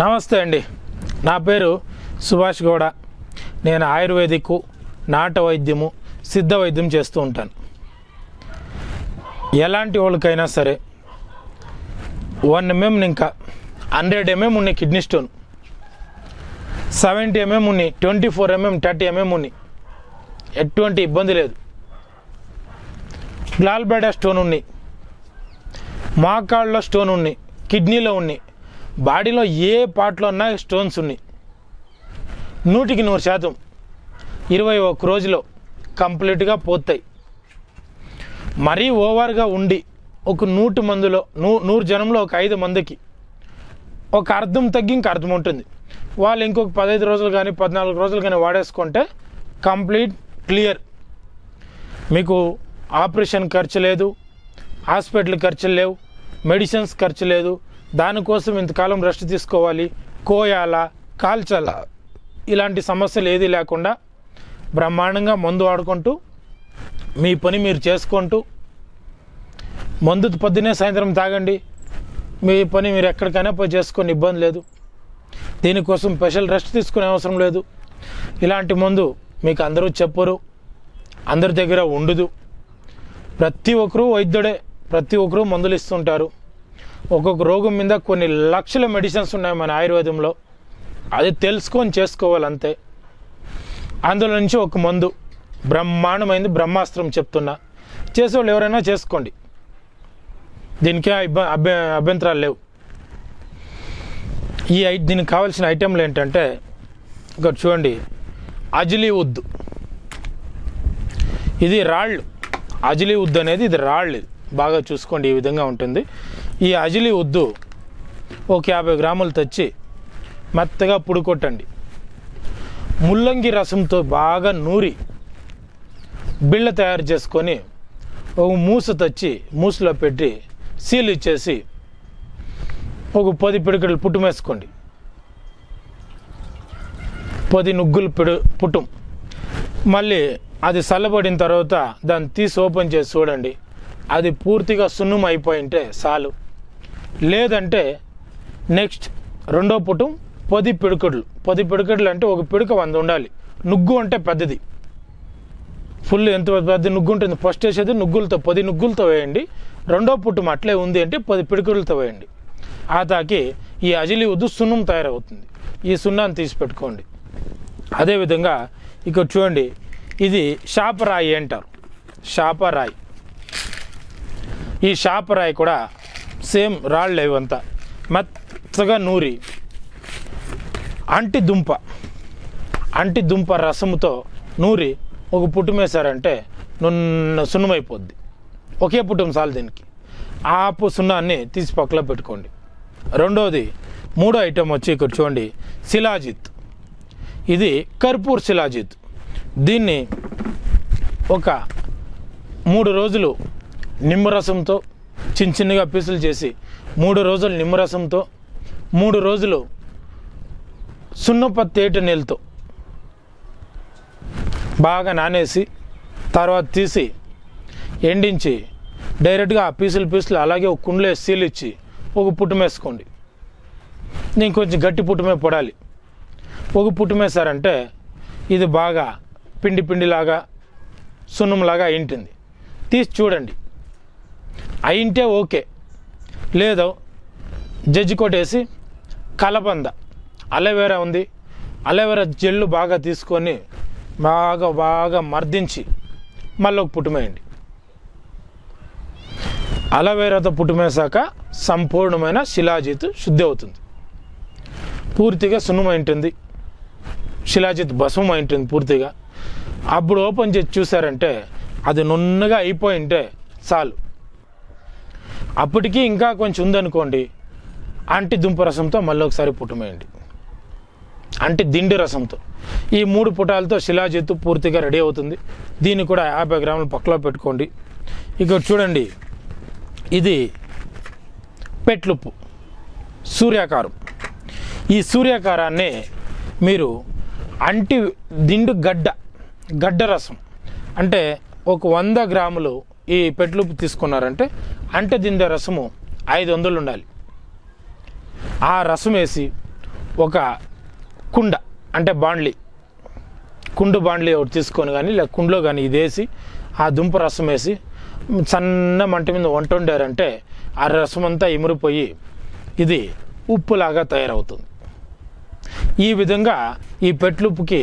నమస్తే అండి. నా పేరు సుభాష్ గౌడ. నేను ఆయుర్వేదిక్, నాట వైద్యము, సిద్ధ వైద్యం చేస్తూ ఉంటాను. ఎలాంటి వాళ్ళకైనా సరే 1 mm ఇంకా 100 mm ఉన్నాయి కిడ్నీ స్టోన్, 70 mm ఉన్నాయి, 24 mm 30 mm ఉన్నాయి, ఎటువంటి ఇబ్బంది లేదు. గ్లాల్ బ్లాడర్ స్టోన్ ఉన్నాయి, మోకాళ్ళలో స్టోన్ ఉన్నాయి, కిడ్నీలో ఉన్నాయి, బాడీలో ఏ పార్ట్లో ఉన్నా స్టోన్స్ ఉన్నాయి. 100% 21 రోజులో కంప్లీట్గా పోతాయి. మరీ ఓవర్గా ఉండి ఒక 100 మందిలో 100 జనంలో ఒక 5 మందికి ఒక అర్థం తగ్గి ఇంక అర్థం ఉంటుంది. వాళ్ళు ఇంకొక 15 రోజులు కానీ 14 రోజులు కానీ వాడేసుకుంటే కంప్లీట్ క్లియర్. మీకు ఆపరేషన్ ఖర్చు లేదు, హాస్పిటల్ ఖర్చులు లేవు, మెడిసిన్స్ ఖర్చు లేదు. దానికోసం ఇంతకాలం రెస్ట్ తీసుకోవాలి, కోయాలా, కాల్చాలా, ఇలాంటి సమస్యలు ఏది లేకుండా బ్రహ్మాండంగా మందు వాడుకుంటూ మీ పని మీరు చేసుకుంటూ, మందు పొద్దునే సాయంత్రం తాగండి, మీ పని మీరు ఎక్కడికైనా పోయి చేసుకొని ఇబ్బంది లేదు. దీనికోసం స్పెషల్ రెస్ట్ తీసుకునే అవసరం లేదు. ఇలాంటి మందు మీకు అందరూ చెప్పరు, అందరి దగ్గర ఉండదు. ప్రతి ఒక్కరూ వైద్యుడే, ప్రతి ఒక్కరూ మందులు ఇస్తుంటారు. ఒక్కొక్క రోగం మీద కొన్ని లక్షల మెడిసిన్స్ ఉన్నాయి మన ఆయుర్వేదంలో. అది తెలుసుకొని చేసుకోవాలంతే. అందులో నుంచి ఒక మందు బ్రహ్మాండమైంది, బ్రహ్మాస్త్రం చెప్తున్నా. చేసేవాళ్ళు ఎవరైనా చేసుకోండి, దీనికే అభ్యంతరాలు లేవు. దీనికి కావాల్సిన ఐటెంలు ఏంటంటే, ఇక్కడ చూడండి, అజిలీ ఉద్దు. ఇది రాళ్ళు. అజిలీ ఉద్దు అనేది ఇది రాళ్ళు. బాగా చూసుకోండి, ఈ విధంగా ఉంటుంది. ఈ అజిలీ ఉద్దు ఒక 50 గ్రాములు తెచ్చి మెత్తగా పుడుకొట్టండి. ముల్లంగి రసంతో బాగా నూరి బిళ్ళ తయారు చేసుకొని ఒక మూస తెచ్చి మూసలో పెట్టి సీల్ ఇచ్చేసి ఒక 10 పిడికలు పుట్టుం వేసుకోండి. 10 నుగ్గులు పుట్టుం. మళ్ళీ అది చల్లబడిన తర్వాత దాన్ని తీసి ఓపెన్ చేసి చూడండి, అది పూర్తిగా సున్నం అయిపోయింటే చాలు. లేదంటే నెక్స్ట్ రెండో పుటం 10 పిడికలు. 10 పిడికలు అంటే ఒక పిడిక 100 ఉండాలి. నుగ్గు అంటే పెద్దది, ఫుల్ ఎంత పెద్ద నుగ్గు ఉంటుంది. ఫస్ట్ వేసేది నుగ్గులతో 10 నుగ్గులతో వేయండి. రెండో పుట్టం అట్లే ఉంది అంటే 10 పిడికలతో వేయండి. ఆ తాకి ఈ అజిలీ ఉద్దు సున్నం తయారవుతుంది. ఈ సున్నాన్ని తీసి పెట్టుకోండి. అదేవిధంగా ఇక్కడ చూడండి, ఇది శాపరాయి అంటారు. శాపరాయి. ఈ శాపరాయి కూడా సేమ్ రాళ్ళు ఇవంతా మెత్తగా నూరి అంటి దుంప రసముతో నూరి ఒక పుట్టం వేసారంటే సున్నమైపోద్ది. ఒకే పుట్టం చాలు దీనికి. ఆ సున్నాన్ని తీసి పక్కలో పెట్టుకోండి. మూడో ఐటెం వచ్చి ఇక్కడ చూడండి, శిలాజిత్. ఇది కర్పూర్ శిలాజిత్. దీన్ని ఒక 3 రోజులు నిమ్మరసంతో చిన్నగా పీసులు చేసి 3 రోజులు నిమ్మరసంతో, 3 రోజులు సున్నపత్తేట నీళ్ళతో బాగా నానేసి తర్వాత తీసి ఎండించి డైరెక్ట్గా ఆ పీసులు అలాగే ఒక కుండలో సీల్ ఇచ్చి ఒక పుట్టం వేసుకోండి. నేను కొంచెం గట్టి పుట్టమే పడాలి. ఒక పుట్టం వేసారంటే ఇది బాగా పిండిలాగా సున్నంలాగా అయింటుంది. తీసి చూడండి, అయింటే ఓకే. లేదో జడ్జి కొట్టేసి కలబంద, అలోవెరా ఉంది, అలోవెరా జెల్లు బాగా తీసుకొని బాగా మర్దించి మళ్ళీ ఒక పుట్టుమేయండి. అలోవెరాతో పుట్టుమేసాక సంపూర్ణమైన శిలాజిత్ శుద్ధి అవుతుంది. పూర్తిగా సున్నమైంటుంది, శిలాజిత్ భస్మం అయింటుంది పూర్తిగా. అప్పుడు ఓపెన్ చేసి చూసారంటే అది నున్నగా అయిపోయింటే చాలు. అప్పటికీ ఇంకా కొంచెం ఉందనుకోండి, అంటి దుంప రసంతో మళ్ళీ ఒకసారి పుట్టుమేయండి. అంటి దిండి రసంతో ఈ 3 పుటాలతో శిలాజిత్తు పూర్తిగా రెడీ అవుతుంది. దీన్ని కూడా 50 గ్రాములు పక్కలో పెట్టుకోండి. ఇక్కడ చూడండి, ఇది పెట్లుప్పు, సూర్యాకారం. ఈ సూర్యాకారాన్ని మీరు అంటి దిండు గడ్డ రసం అంటే ఒక 100 గ్రాములు ఈ పెట్లుప్పు తీసుకున్నారంటే అంటే దిండే రసము 500 ఉండాలి. ఆ రసం వేసి ఒక కుండ అంటే కుండు బాండ్లీ ఒకటి తీసుకొని కానీ లేక కుండలో కానీ ఇది వేసి ఆ దుంప రసం వేసి సన్న మంట మీద వంట వండారంటే ఆ రసం అంతా ఇమిరిపోయి ఇది ఉప్పులాగా తయారవుతుంది. ఈ విధంగా ఈ పెట్లుప్పుకి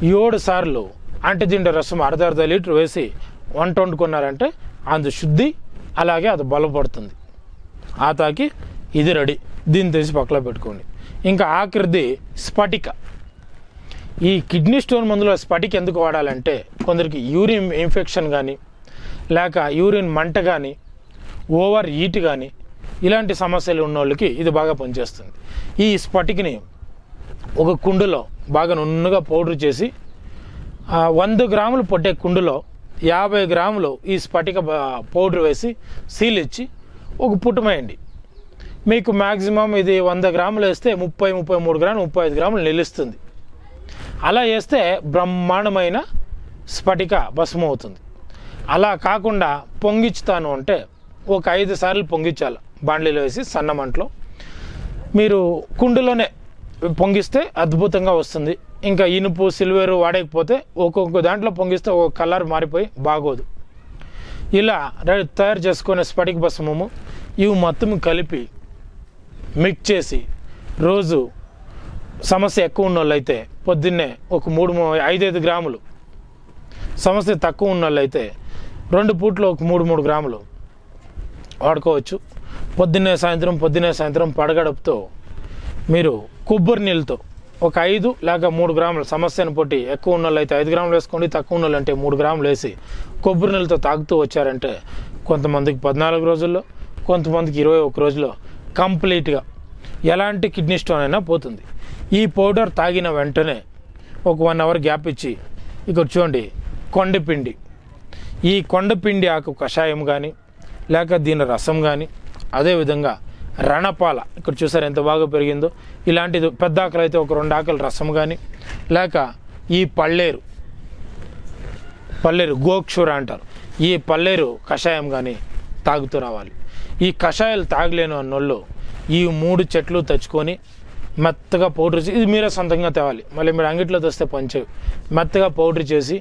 7 సార్లు అంటిదిండే రసం అర్ధ లీటర్ వేసి వంట వండుకున్నారంటే అందు శుద్ధి, అలాగే అది బలపడుతుంది. ఆతాకి ఇది రెడీ. దీన్ని తీసి పక్కలో పెట్టుకోండి. ఇంకా ఆఖరిది స్ఫటిక. ఈ కిడ్నీ స్టోన్ మందులో స్ఫటిక ఎందుకు వాడాలంటే కొందరికి యూరిన్ ఇన్ఫెక్షన్ కానీ లేక యూరిన్ మంట కానీ ఓవర్ ఈట్ కానీ ఇలాంటి సమస్యలు ఉన్న వాళ్ళకి ఇది బాగా పనిచేస్తుంది. ఈ స్ఫటికని ఒక కుండలో బాగా నున్నగా పౌడర్ చేసి 100 గ్రాములు పట్టే కుండలో 50 గ్రాములు ఈ స్ఫటిక పౌడర్ వేసి సీల్ ఇచ్చి ఒక పుట్టమేయండి. మీకు మ్యాక్సిమం ఇది 100 గ్రాములు వేస్తే 33 గ్రాములు 35 గ్రాములు నిలుస్తుంది. అలా వేస్తే బ్రహ్మాండమైన స్ఫటిక భస్మం అవుతుంది. అలా కాకుండా పొంగిచ్చుతాను అంటే ఒక 5 సార్లు పొంగించాలి. బాండ్లీలో వేసి సన్న మంటలో మీరు కుండలోనే పొంగిస్తే అద్భుతంగా వస్తుంది. ఇంకా ఇనుపు సిల్వర్ వాడకపోతే ఒక్కొక్క దాంట్లో పొంగిస్తే ఒక కలర్ మారిపోయి బాగోదు. ఇలా తయారు చేసుకునే స్ఫటిక భస్మము ఇవి మొత్తం కలిపి మిక్స్ చేసి రోజు సమస్య ఎక్కువ ఉన్న వాళ్ళు అయితే పొద్దున్నే ఒక 5 గ్రాములు, సమస్య తక్కువ ఉన్న వాళ్ళు అయితే 2 పూట్లు ఒక 3 గ్రాములు వాడుకోవచ్చు. పొద్దున్నే సాయంత్రం పడగడుపుతో మీరు కొబ్బరి నీళ్ళతో ఒక 5 లేక 3 గ్రాములు, సమస్యను పొట్టి ఎక్కువ ఉన్న వాళ్ళు అయితే 5 గ్రాములు వేసుకోండి, తక్కువ ఉన్న వాళ్ళు అంటే 3 గ్రాములు వేసి కొబ్బరి నీళ్ళతో తాగుతూ వచ్చారంటే కొంతమందికి 14 రోజుల్లో, కొంతమందికి 21 రోజుల్లో కంప్లీట్గా ఎలాంటి కిడ్నీ స్టోన్ అయినా పోతుంది. ఈ పౌడర్ తాగిన వెంటనే ఒక 1 అవర్ గ్యాప్ ఇచ్చి ఇక్కడ చూడండి కొండపిండి, ఈ కొండపిండి ఆకు కషాయం కానీ లేక దీని రసం కానీ, అదేవిధంగా రణపాల ఇక్కడ చూసారు ఎంత బాగా పెరిగిందో, ఇలాంటిది పెద్ద ఆకులు అయితే ఒక 2 ఆకుల రసం కానీ లేక ఈ పల్లేరు గోక్షూర అంటారు, ఈ పల్లేరు కషాయం కానీ తాగుతూ రావాలి. ఈ కషాయాలు తాగలేను అన్నోళ్ళు ఈ 3 చెట్లు తెచ్చుకొని మెత్తగా పౌడర్ చేసి, ఇది మీరే సొంతంగా తేవాలి, మళ్ళీ మీరు అంగిట్లో తెస్తే పనిచేయవు, మెత్తగా పౌడర్ చేసి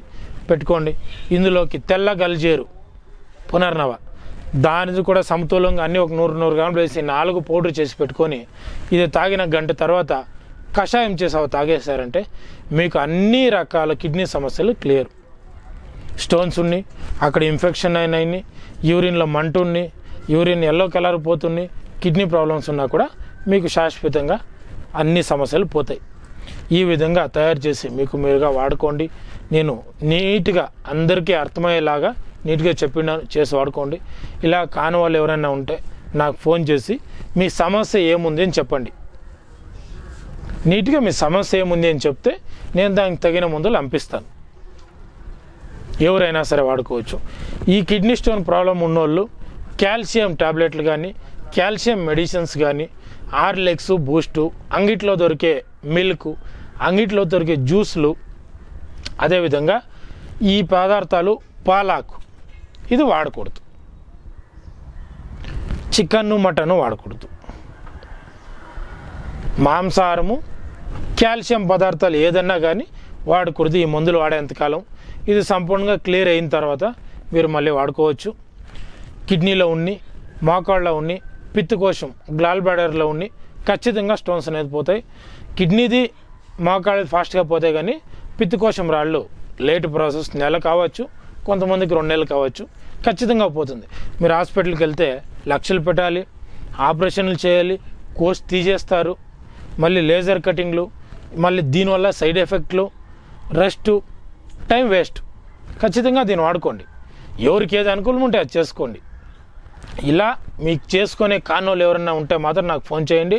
పెట్టుకోండి. ఇందులోకి తెల్ల గల్జేరు పునర్నవ దానిది కూడా సమతూలంగా అన్నీ ఒక 100 గ్రాములు వేసి 4 పౌడర్ చేసి పెట్టుకొని ఇది తాగిన గంట తర్వాత కషాయం చేసి తాగేశారంటే మీకు అన్ని రకాల కిడ్నీ సమస్యలు క్లియర్. స్టోన్స్ ఉన్నాయి, అక్కడ ఇన్ఫెక్షన్ అయినాయి, యూరిన్లో మంట ఉన్నాయి, యూరిన్ ఎల్లో కలర్ పోతుంది, కిడ్నీ ప్రాబ్లమ్స్ ఉన్నా కూడా మీకు శాశ్వతంగా అన్ని సమస్యలు పోతాయి. ఈ విధంగా తయారు చేసి మీకు మీరుగా వాడుకోండి. నేను నీట్గా అందరికీ అర్థమయ్యేలాగా నీట్గా చెప్పినాను, చేసి వాడుకోండి. ఇలా కాని వాళ్ళు ఎవరైనా ఉంటే నాకు ఫోన్ చేసి మీ సమస్య ఏముంది అని చెప్పండి. నీట్గా మీ సమస్య ఏముంది అని చెప్తే నేను దానికి తగిన మందులు పంపిస్తాను. ఎవరైనా సరే వాడుకోవచ్చు. ఈ కిడ్నీ స్టోన్ ప్రాబ్లం ఉన్నోళ్ళు కాల్షియం టాబ్లెట్లు కానీ కాల్షియం మెడిసిన్స్ కానీ హార్లిక్స్ బూస్టు, అంగిట్లో దొరికే మిల్క్, అంగిట్లో దొరికే జ్యూస్లు, అదేవిధంగా ఈ పదార్థాలు పాలాకు ఇది వాడకూడదు. చికెన్ మటన్ వాడకూడదు. మాంసాహారము కాల్షియం పదార్థాలు ఏదన్నా కానీ వాడకూడదు ఈ మందులు వాడేంతకాలం. ఇది సంపూర్ణంగా క్లియర్ అయిన తర్వాత మీరు మళ్ళీ వాడుకోవచ్చు. కిడ్నీలో ఉన్ని, మోకాళ్ళలో ఉన్ని, పిత్తుకోశం గ్లాల్ బ్లాడర్లో ఉన్ని ఖచ్చితంగా స్టోన్స్ అనేది పోతాయి. కిడ్నీది మోకాళ్ళది ఫాస్ట్గా పోతాయి కానీ పిత్తుకోశం రాళ్ళు లేట్ ప్రాసెస్, నెల కావచ్చు, కొంతమందికి 2 నెలలు కావచ్చు, ఖచ్చితంగా పోతుంది. మీరు హాస్పిటల్కి వెళ్తే లక్షలు పెట్టాలి, ఆపరేషన్లు చేయాలి, కోర్స్ తీసేస్తారు, మళ్ళీ లేజర్ కటింగ్లు, మళ్ళీ దీనివల్ల సైడ్ ఎఫెక్ట్లు, రెస్ట్, టైం వేస్ట్. ఖచ్చితంగా దీన్ని వాడుకోండి. ఎవరికి ఏది అనుకూలం ఉంటే అది చేసుకోండి. ఇలా మీకు చేసుకునే కానోళ్ళు ఎవరన్నా ఉంటే మాత్రం నాకు ఫోన్ చేయండి.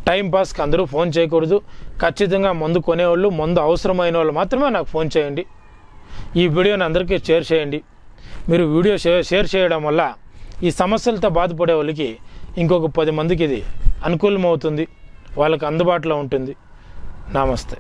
టైం పాస్కి అందరూ ఫోన్ చేయకూడదు. ఖచ్చితంగా మందు కొనేవాళ్ళు, మందు అవసరమైన వాళ్ళు మాత్రమే నాకు ఫోన్ చేయండి. ఈ వీడియోని అందరికీ షేర్ చేయండి. మీరు వీడియో షేర్ చేయడం వల్ల ఈ సమస్యలతో బాధపడే వాళ్ళకి ఇంకొక 10 మందికి ఇది అనుకూలమవుతుంది, వాళ్ళకి అందుబాటులో ఉంటుంది. నమస్తే.